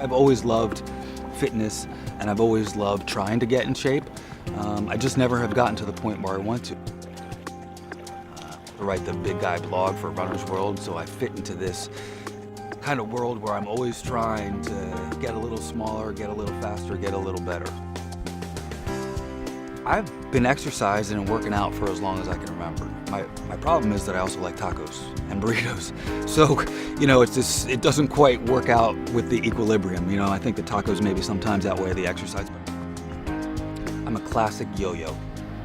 I've always loved fitness, and I've always loved trying to get in shape. I just never have gotten to the point where I want to. I write the Big Guy blog for Runner's World, so I fit into this kind of world where I'm always trying to get a little smaller, get a little faster, get a little better. I've been exercising and working out for as long as I can remember. My problem is that I also like tacos and burritos. So, it doesn't quite work out with the equilibrium. I think the tacos maybe sometimes outweigh the exercise. I'm a classic yo-yo.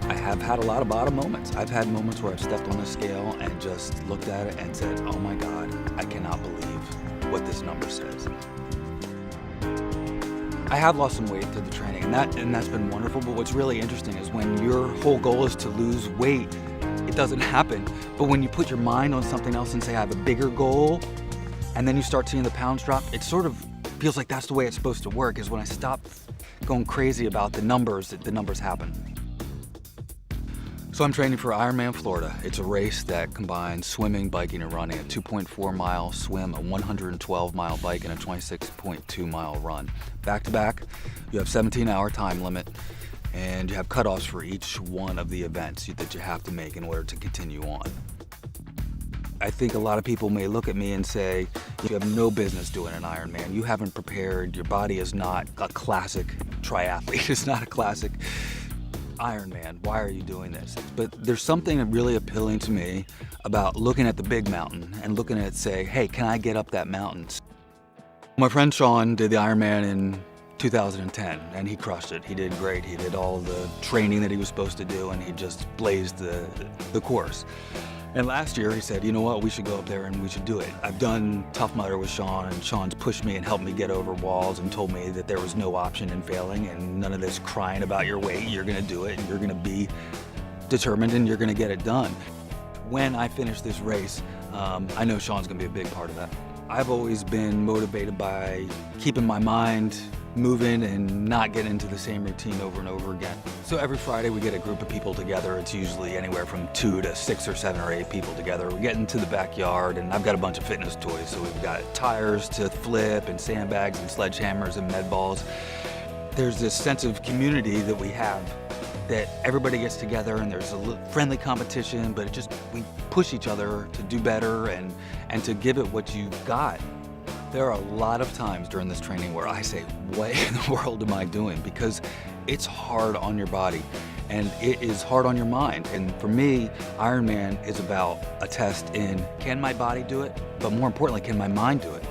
I have had a lot of bottom moments. I've had moments where I've stepped on a scale and just looked at it and said, oh my God, I cannot believe what this number says. I have lost some weight through the training, and that's been wonderful, but what's really interesting is when your whole goal is to lose weight, it doesn't happen. But when you put your mind on something else and say, I have a bigger goal, and then you start seeing the pounds drop, it sort of feels like that's the way it's supposed to work, is when I stop going crazy about the numbers, the numbers happen. So I'm training for Ironman Florida. It's a race that combines swimming, biking, and running. A 2.4 mile swim, a 112 mile bike, and a 26.2 mile run. Back to back, you have 17-hour time limit, and you have cutoffs for each one of the events that you have to make in order to continue on. I think a lot of people may look at me and say, you have no business doing an Ironman. You haven't prepared, your body is not a classic triathlete, it's not a classic Ironman, why are you doing this? But there's something really appealing to me about looking at the big mountain and looking at it, say, hey, can I get up that mountain? My friend Sean did the Ironman in 2010, and he crushed it. He did great. He did all the training that he was supposed to do, and he just blazed the course. And last year he said, you know what, we should go up there and we should do it. I've done Tough Mudder with Sean, and Sean's pushed me and helped me get over walls and told me that there was no option in failing and none of this crying about your weight. You're gonna do it and you're gonna be determined and you're gonna get it done. When I finish this race, I know Sean's gonna be a big part of that. I've always been motivated by keeping my mind moving and not getting into the same routine over and over again. So every Friday we get a group of people together. It's usually anywhere from 2 to 6 or 7 or 8 people together. We get into the backyard, and I've got a bunch of fitness toys. So we've got tires to flip and sandbags and sledgehammers and med balls. There's this sense of community that we have, that everybody gets together and there's a friendly competition, but we push each other to do better and to give it what you've got. There are a lot of times during this training where I say, what in the world am I doing? Because it's hard on your body and it is hard on your mind. And for me, Ironman is about a test in, can my body do it? But more importantly, can my mind do it?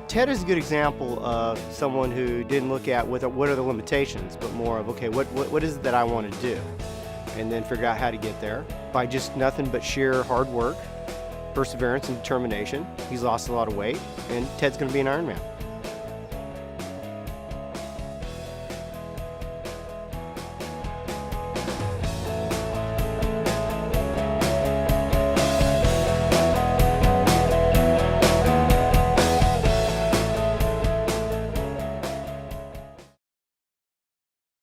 Ted is a good example of someone who didn't look at what are the limitations, but more of, okay, what is it that I want to do? And then figure out how to get there by just nothing but sheer hard work, perseverance, and determination. He's lost a lot of weight, and Ted's going to be an Ironman.